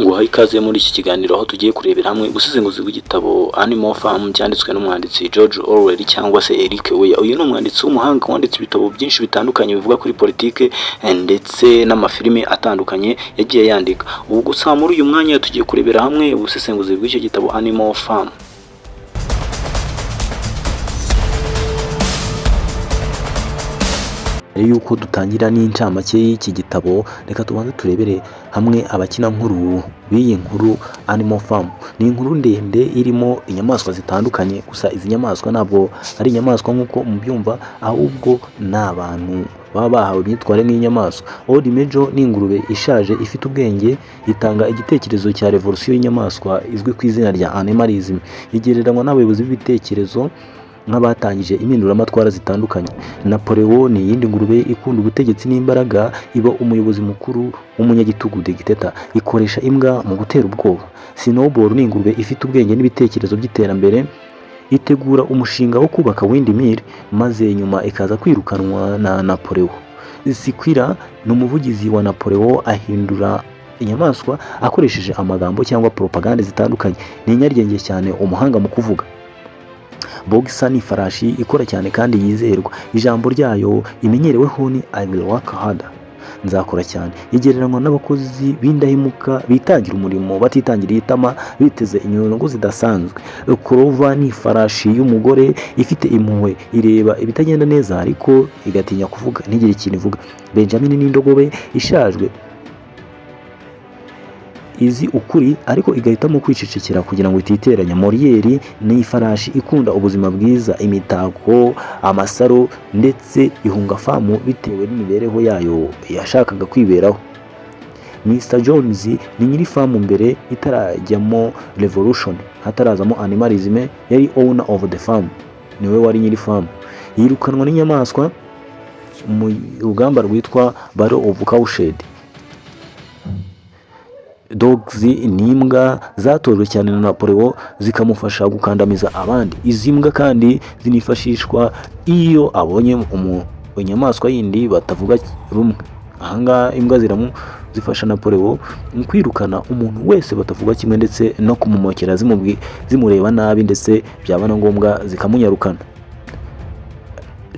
nguhaye ikaze muri iki kiganiro aho tugiye kurebera hamwe ubusesenguzi bw'igitabo Animal Farm cyanditswe n'umwanditsi George Orwell cyangwa se Eric Weir. Uyu ni umwanditsi w'umuhanga wanditse ibitabo byinshi bitandukanye bivuga kuri politike ndetse n'amafilime atandukanye yagiye yandika. Ubu gusa muri uyu mwanya tugiye kurebera hamwe ubusesenguzi bw'icyo gitabo Animal Farm. Yuko dutangira n'incamake y'iki gitabo, reka tubanze turebere hamwe abakina nkuru b'iyi nkuru Animal Farm. Ni inkuru ndende irimo inyamaswa zitandukanye, gusa izi nyamaswa ntabwo ari inyamaswa nk'uko mubyumva, ahubwo ni abantu baba bahawe imyitwarire nk'inyamaswa. Old Major ni ingurube ishaje ifite ubwenge, itanga igitekerezo cya revolution y'inyamaswa izwi ku izina rya animalism. Igereranywa n'abayobozi b'ibitekerezo nk'abatangije impinduramatwara zitandukanye. Napoleon ni iyindi ngurube ikunda ubutegetsi n'imbaraga, iba umuyobozi mukuru w'umunyagitugu dictator, ikoresha imbwa mu gutera ubwoba. Snowball ni ingurube ifite ubwenge n'ibitekerezo by'iterambere, itegura umushinga wo kubaka windmill maze nyuma ikaza kwirukanwa na Napoleon. Squirrel ni umuvugizi wa Napoleon, ahindura inyamaswa akoresheje amagambo cyangwa propaganda zitandukanye. Ni inyaryenge cyane, umuhanga mu kuvuga. Boxer ni ifarashi ikora cyane kandi yizerwa, ijambo ryayo imenyereweho ni I will work harder, nzakora cyane. Igereranywa n'abakozi b'indahemuka bitangira umurimo batitangiriye itama, biteze inyungu zidasanzwe. Clover ni ifarashi y'umugore ifite impuhwe, ireba ibitagenda neza ariko igatinya kuvuga, ntigire ikintu ivuga. Benjamin ni indogobe ishajwe, izi ukuri ariko igahitamo kwicecekera kugira ngo ititeranya. Molière ni ifarashi ikunda ubuzima bwiza, imitako, amasaro ndetse ihunga famu bitewe n'imibereho yayo yashakaga kwiberaho. Mr Jones ni nyiri famu mbere itarajyamo revolution, hatarazamo animalism, yari owner of the farm, niwe wari nyiri famu. Yirukanwa n'inyamaswa mu rugamba rwitwa Battle of Cowshed. Dogs ni imbwa zatojwe cyane na Napoleon zikamufasha gukandamiza abandi. Izi mbwa kandi zinifashishwa iyo abonye inyamaswa yindi batavuga rumwe. Ahangaha imbwa zifasha Napoleon mu kwirukana umuntu wese batavuga kimwe ndetse no kumumokera zimureba nabi, ndetse byaba na ngombwa zikamunyarukana.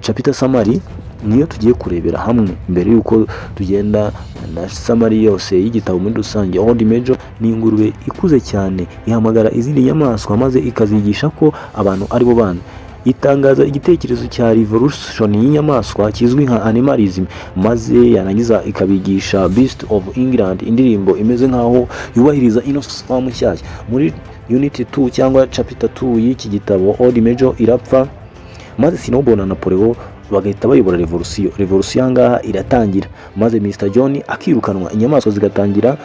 Chapter summary niyo tugiye kurebera hamwe mbere yuko tugenda na summary yose y'igitabo muri rusange. Old Major ni ingurube ikuze cyane, ihamagara izindi nyamaswa maze ikazigisha ko abantu ari bo bana. Itangaza igitekerezo cya revolution y'inyamaswa kizwi nka animalism, maze yarangiza ikabigisha Beast of England, indirimbo imeze nkaho yubahiriza ino farm nshyashya. Muri unit 2 cyangwa chapter 2 y'iki gitabo Old Major irapfa, maze Snowball na Napoleon bagahita bayobora revolution ngaha iratangira, maze Mr John akirukanwa, inyamaswa zigatangira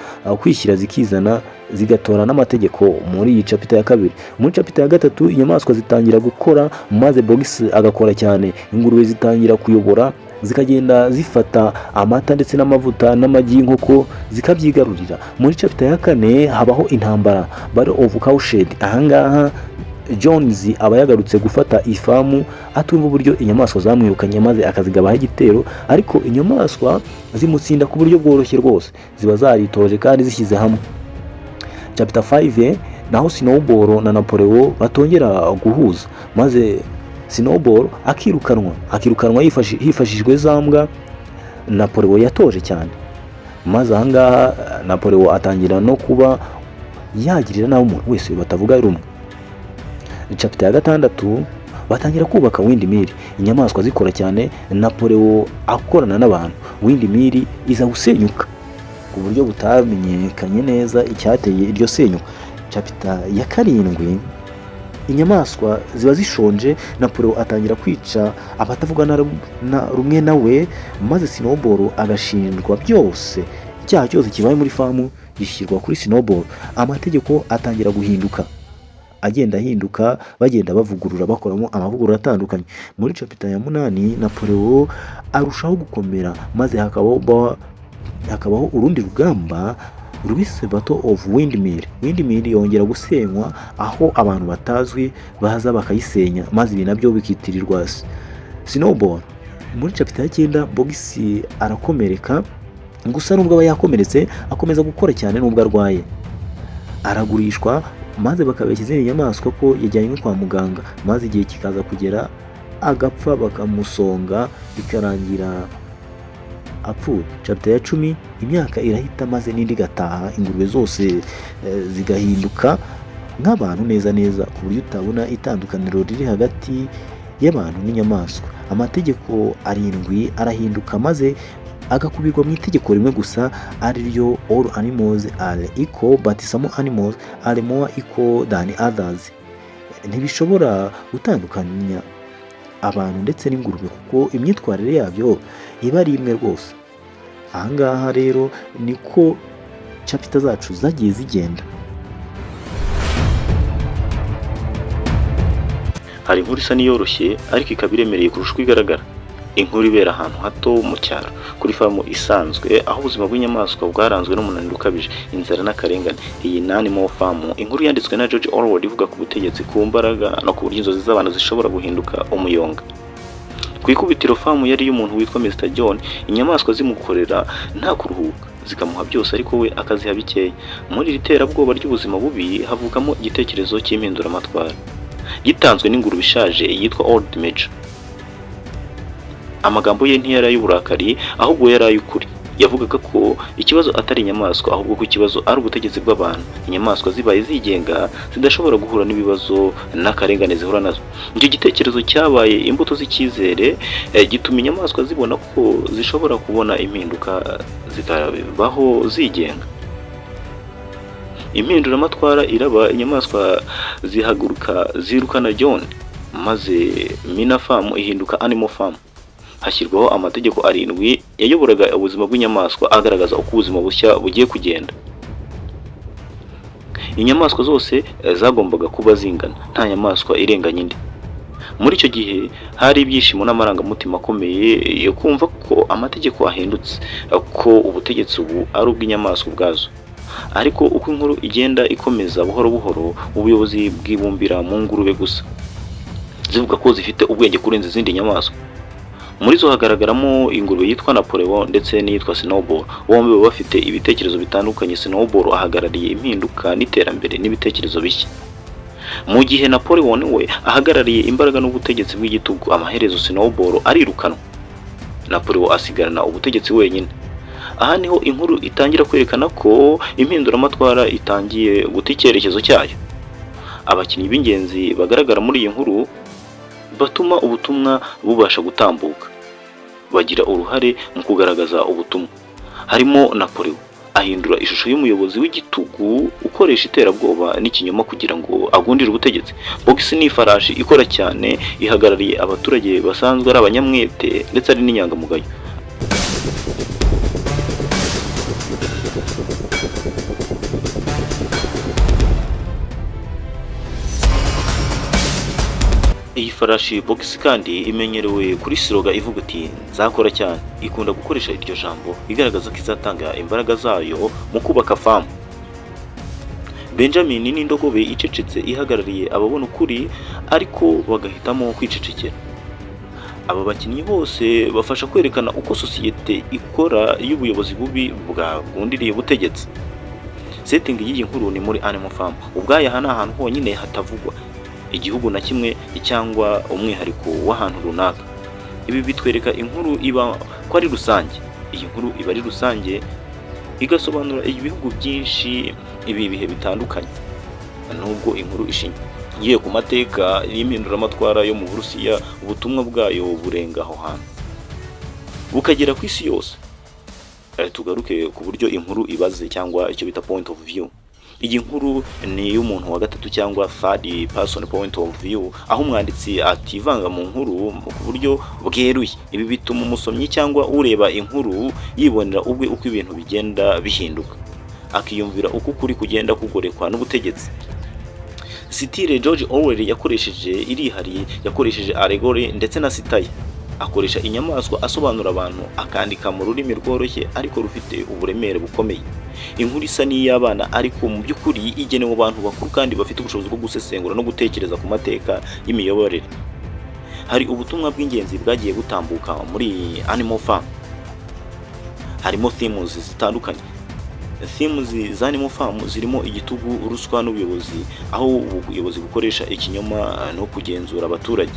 kwishyira zikizana, zigatora n'amategeko. Muri iyi chapter ya kabiri. Muri chapter ya gatatu inyamaswa zitangira gukora, maze Boxer agakora cyane, ingurube zitangira kuyobora, zikagenda zifata amata ndetse n'amavuta n'amagi y'inkoko zikabyigarurira. Muri chapter ya kane habaho intambara, Battle of Cowshed. Ahangaha Jones aba yagarutse gufata ifamu, atumva uburyo inyamaswa zamwirukanye maze akazigabaho igitero, ariko inyamaswa zimutsinda ku buryo bworoshye rwose, ziba zaritoje kandi zishyize hamwe. Chapter 5 naho Snowball na Napoleon batongera guhuza, maze Snowball akirukanwa hifashishijwe zambwa Napoleon yatoje cyane, maze ahangaha Napoleon atangira no kuba yagirira nawe umuntu wese batavuga rumwe. Chapter ya gatandatu batangira kubaka windmill, inyamaswa zikora cyane, Napoleon akorana n'abantu. Windmill iza gusenyuka ku buryo butamenyekanye neza icyateye iryo senyuka. Chapter ya karindwi inyamaswa ziba zishonje, Napoleon atangira kwica abatavuga na rumwe nawe, maze Snowball agashinjwa byose. Icyaha cyose kibaye muri famu gishyirwa kuri Snowball. Amategeko atangira guhinduka, agenda ahinduka, bagenda bavugurura, bakoramo amavugurura atandukanye. Muri chapter ya 8 Napoleon arushaho gukomera, maze hakabaho urundi rugamba rwise Battle of Windmill. Windmill yongera gusenywa, aho abantu batazwi baza bakayisenya, maze ibi nabyo bikitirirwa Snowball. Muri chapter ya 9 Boxer arakomereka, gusa nubwo aba yakomeretse akomeza gukora cyane nubwo arwaye. aragurishwa maze bakabeshya izindi nyamaswa ko yajyanywe kwa muganga, maze igihe kikaza kugera agapfa bakamusonga bikarangira apfuye. Chapter ya 10, imyaka irahita maze n'indi igataha, ingurube zose zigahinduka nk'abantu neza neza, ku buryo utabona itandukaniro riri hagati y'abantu n'inyamaswa. Amategeko 7 arahinduka maze agakubirwa mu itegeko rimwe gusa, ari ryo all animals are equal but some animals are more equal than others. Ntibishobora gutandukanya abantu ndetse n'ingurube kuko imyitwarire yabyo iba ari imwe rwose. Ahangaha rero niko chapter zacu zagiye zigenda. Hari inkuru isa n'iyoroshye ariko ikaba iremereye kurusha uko igaragara. Inkuru ibera ahantu hato mu cyaro kuri famu isanzwe, aho ubuzima bw'inyamaswa bwaranzwe n'umunaniro ukabije, inzara n'akarengane. Iyi ni Animal Farm, inkuru yanditswe na George Orwell ivuga ku butegetsi, ku mbaraga no ku buryo inzozi z'abantu zishobora guhinduka umuyonga. Ku ikubitiro famu yari y'umuntu witwa Mr. John, inyamaswa zimukorera nta kuruhuka, zikamuha byose ariko we akaziha bikeya. Muri iri terabwoba ry'ubuzima bubi havukamo igitekerezo cy'impinduramatwara gitanzwe n'ingurube ishaje yitwa Old Major. Amagambo ye ntiyari ay'uburakari ahubwo yari ay'ukuri. Yavugaga ko ikibazo atari inyamaswa ahubwo ko ikibazo ari ubutegetsi bw'abantu. Inyamaswa zibaye zigenga zidashobora guhura n'ibibazo n'akarengane zihura nazo. Icyo gitekerezo cyabaye imbuto z'icyizere, gituma inyamaswa zibona ko zishobora kubona impinduka zikabaho zigenga. Impinduramatwara iraba, inyamaswa zihaguruka zirukana John, maze Mina Farm ihinduka Animal Farm. Hashyirwaho amategeko 7 yayoboraga ubuzima bw'inyamaswa, agaragaza uko ubuzima bushya bugiye kugenda. Inyamaswa zose zagombaga kuba zingana, nta nyamaswa irenganya indi. Muri icyo gihe hari ibyishimo n'amarangamutima akomeye yo kumva ko amategeko ahindutse, ko ubutegetsi ubu ari ubw'inyamaswa ubwazo. Ariko uko inkuru igenda ikomeza buhoro buhoro, ubuyobozi bwibumbira mu ngurube gusa, zivuga ko zifite ubwenge kurenza izindi nyamaswa. Muri zo hagaragaramo ingurube yitwa Napoleon ndetse n'iyitwa Snowball. Bombi baba bafite ibitekerezo bitandukanye. Snowball ahagarariye impinduka n'iterambere n'ibitekerezo bishya, mu gihe Napoleon we ahagarariye imbaraga n'ubutegetsi bw'igitugu. Amaherezo Snowball arirukanwa, Napoleon asigarana ubutegetsi wenyine. Aha niho inkuru itangira kwerekana ko impinduramatwara itangiye guta icyerekezo cyayo. Abakinnyi b'ingenzi bagaragara muri iyi nkuru batuma ubutumwa bubasha gutambuka, bagira uruhare mu kugaragaza ubutumwa. Harimo Napoleon, ahindura ishusho y'umuyobozi w'igitugu ukoresha iterabwoba n'ikinyoma kugira ngo agundire ubutegetsi. Box ni ifarashi ikora cyane, ihagarariye abaturage basanzwe ari abanyamwete ndetse ari n'inyangamugayo. Iyi farashi Box kandi imenyerewe kuri sloga ivuga iti nzakora cyane. Ikunda gukoresha iryo jambo igaragaza ko izatanga imbaraga zayo mu kubaka famu. Benjamin ni indogobe icecetse ihagarariye ababona ukuri ariko bagahitamo kwicecekera. Aba bakinnyi bose bafasha kwerekana uko sosiyete ikora y'ubuyobozi bubi bwagundiriye ubutegetsi. Setting y'iyi nkuru ni muri Animal Farm. Ubwayo aha ni ahantu honyine hatavugwa igihugu na kimwe cyangwa umwihariko w'ahantu runaka. Ibi bitwereka inkuru iba ko ari rusange. Iyi nkuru iba ari rusange, igasobanura ibihugu byinshi ibi bihe bitandukanye. Nubwo inkuru ishingiye ku mateka y'impinduramatwara yo mu Burusiya, ubutumwa bwayo burenga aho hantu bukagera ku isi yose. Tugaruke ku buryo inkuru ibaze cyangwa icyo bita point of view. Iyi nkuru ni y'umuntu wa gatatu cyangwa third person point of view, aho umwanditsi ativanga mu nkuru ku buryo bweruye. Ibi bituma umusomyi cyangwa ureba inkuru yibonera ubwe uko ibintu bigenda bihinduka, akiyumvira uko kuri kugenda kugorekwa n'ubutegetsi. Style George Orwell yakoresheje irihariye, yakoresheje allegory ndetse na satire. Akoresha inyamaswa asobanura abantu, akandika mu rurimi rworoshye ariko rufite uburemere bukomeye. Inkuru isa n'iy'abana ariko mu by'ukuri igenewe abantu bakuru kandi bafite ubushobozi bwo gusesengura no gutekereza ku mateka y'imiyoborere. Hari ubutumwa bw'ingenzi bwagiye butambuka muri Animal Farm. Harimo themes zitandukanye. themes za Animal Farm zirimo igitugu, ruswa n'ubuyobozi, aho ubuyobozi bukoresha ikinyoma no kugenzura abaturage.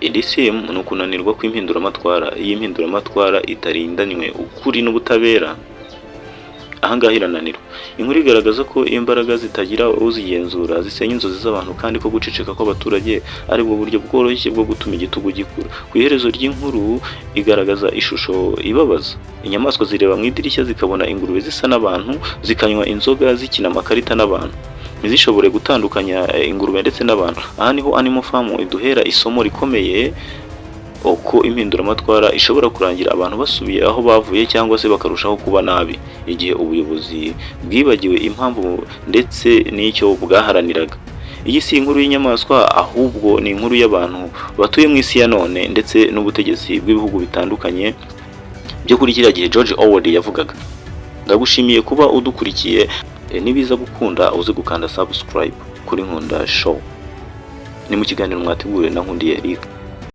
Iri theme ni ukunanirwa kw'impinduramatwara. Iyi mpinduramatwara itarindanywe ukuri n'ubutabera, ahangaha irananirwa. Inkuru igaragaza ko imbaraga zitagira uzigenzura zisenya inzozi z'abantu, kandi ko guceceka kw'abaturage ari bwo buryo bworoshye bwo gutuma igitugu gikura. Ku iherezo ry'inkuru igaragaza ishusho ibabaza. Inyamaswa zireba mu idirishya zikabona ingurube zisa n'abantu, zikanywa inzoga, zikina amakarita n'abantu, ntizishobore gutandukanya ingurube ndetse n'abantu. Aha niho Animal Farm iduhera isomo rikomeye, uko impinduramatwara ishobora kurangira abantu basubiye aho bavuye cyangwa se bakarushaho kuba nabi, igihe ubuyobozi bwibagiwe impamvu ndetse n'icyo bwaharaniraga. Iyi si inkuru y'inyamaswa, ahubwo ni inkuru y'abantu batuye mu isi ya none ndetse n'ubutegetsi bw'ibihugu bitandukanye byo kuri kiriya gihe George Orwell yavugaga. Ndagushimiye kuba udukurikiye, nibiza gukunda uze gukanda subscribe kuri Nkunda Show. Ni mu kiganiro mwateguriwe na Nkundiye Eric.